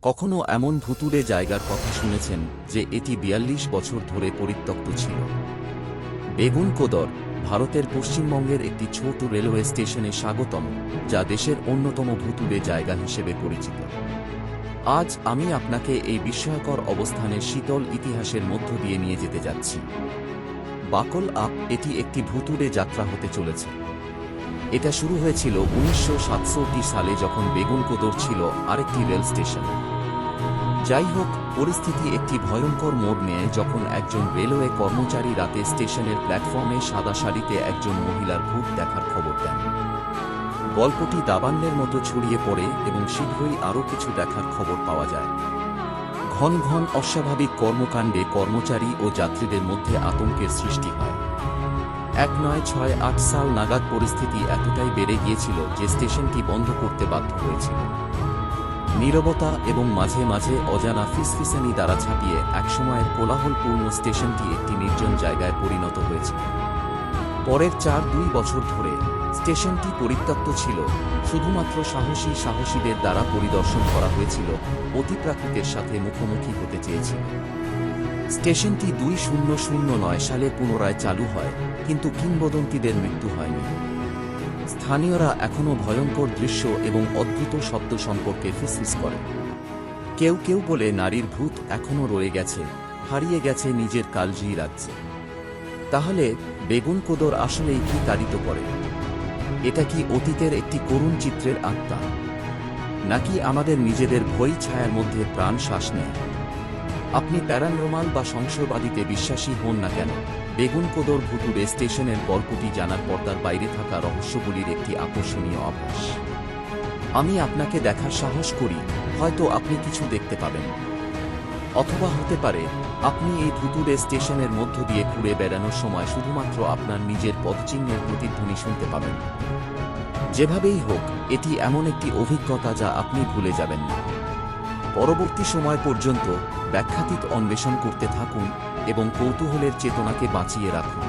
কখনো এমন ভুতুড়ে জায়গার কথা শুনেছেন যে এটি ৪২ বছর ধরে পরিত্যক্ত ছিল? বেগুনকোদর, ভারতের পশ্চিমবঙ্গের একটি ছোট রেলওয়ে স্টেশনে স্বাগতম, যা দেশের অন্যতম ভুতুড়ে জায়গা হিসেবে পরিচিত। আজ আমি আপনাকে এই বিস্ময়কর অবস্থানের শীতল ইতিহাসের মধ্য দিয়ে নিয়ে যেতে যাচ্ছি। বাকল আপ, এটি একটি ভুতুড়ে যাত্রা হতে চলেছে। এটা শুরু হয়েছিল ১৯৬৭ সালে, যখন বেগুনকোদর ছিল আরেকটি রেল স্টেশন। যাই হোক, পরিস্থিতি একটি ভয়ঙ্কর মোড় নেয় যখন একজন রেলওয়ে কর্মচারী রাতে স্টেশনের প্ল্যাটফর্মে সাদা শাড়িতে একজন মহিলার ভূত দেখার খবর দেন। গল্পটি দাবানলের মতো ছড়িয়ে পড়ে এবং শীঘ্রই আরও কিছু দেখার খবর পাওয়া যায়। ঘন ঘন অস্বাভাবিক কর্মকাণ্ডে কর্মচারী ও যাত্রীদের মধ্যে আতঙ্কের সৃষ্টি হয়। ১৯৬৮ সাল নাগাদ পরিস্থিতি এতটাই বেড়ে গিয়েছিল যে স্টেশনটি বন্ধ করতে বাধ্য হয়েছিল। নীরবতা এবং মাঝে মাঝে অজানা ফিসফিসানি দ্বারা ছাপিয়ে একসময়ের কোলাহলপূর্ণ স্টেশনটি একটি নির্জন জায়গায় পরিণত হয়েছিল। পরের ৪-২ বছর ধরে স্টেশনটি পরিত্যক্ত ছিল। শুধুমাত্র সাহসীদের দ্বারা পরিদর্শন করা হয়েছিল, অতিপ্রাকৃতের সাথে মুখোমুখি হতে চেয়েছিল। স্টেশনটি ২০০৯ সালে পুনরায় চালু হয়, কিন্তু কিংবদন্তিদের মৃত্যু হয়নি। স্থানীয়রা এখনও ভয়ঙ্কর দৃশ্য এবং অদ্ভুত শব্দ সম্পর্কে ফিসফিস করে। কেউ কেউ বলে নারীর ভূত এখনও রয়ে গেছে, হারিয়ে গেছে নিজের কালজয়ী রাজ্যে। তাহলে বেগুনকোদর আসলেই কি তাড়িত করে? এটা কি অতীতের একটি করুণ চিত্রের আত্মা, নাকি আমাদের নিজেদের ভয় ছায়ার মধ্যে প্রাণ শ্বাস নেয়? আপনি প্যারানর্মাল বা সংশয়বাদীতে বিশ্বাসী হন না কেন, বেগুনকোদর ভুতুড়ে স্টেশনের গল্পটি জানার পর্দার বাইরে থাকা রহস্যগুলির একটি আকর্ষণীয় আভাস। আমি আপনাকে দেখার সাহস করি, হয়তো আপনি কিছু দেখতে পাবেন। অথবা হতে পারে আপনি এই ভুতুড়ে স্টেশনের মধ্য দিয়ে ঘুরে বেড়ানোর সময় শুধুমাত্র আপনার নিজের পদচিহ্নের প্রতিধ্বনি শুনতে পাবেন। যেভাবেই হোক, এটি এমন একটি অভিজ্ঞতা যা আপনি ভুলে যাবেন না। পরবর্তী সময় পর্যন্ত ব্যাখ্যাতীত অন্বেষণ করতে থাকুন এবং কৌতূহলের চেতনাকে বাঁচিয়ে রাখুন।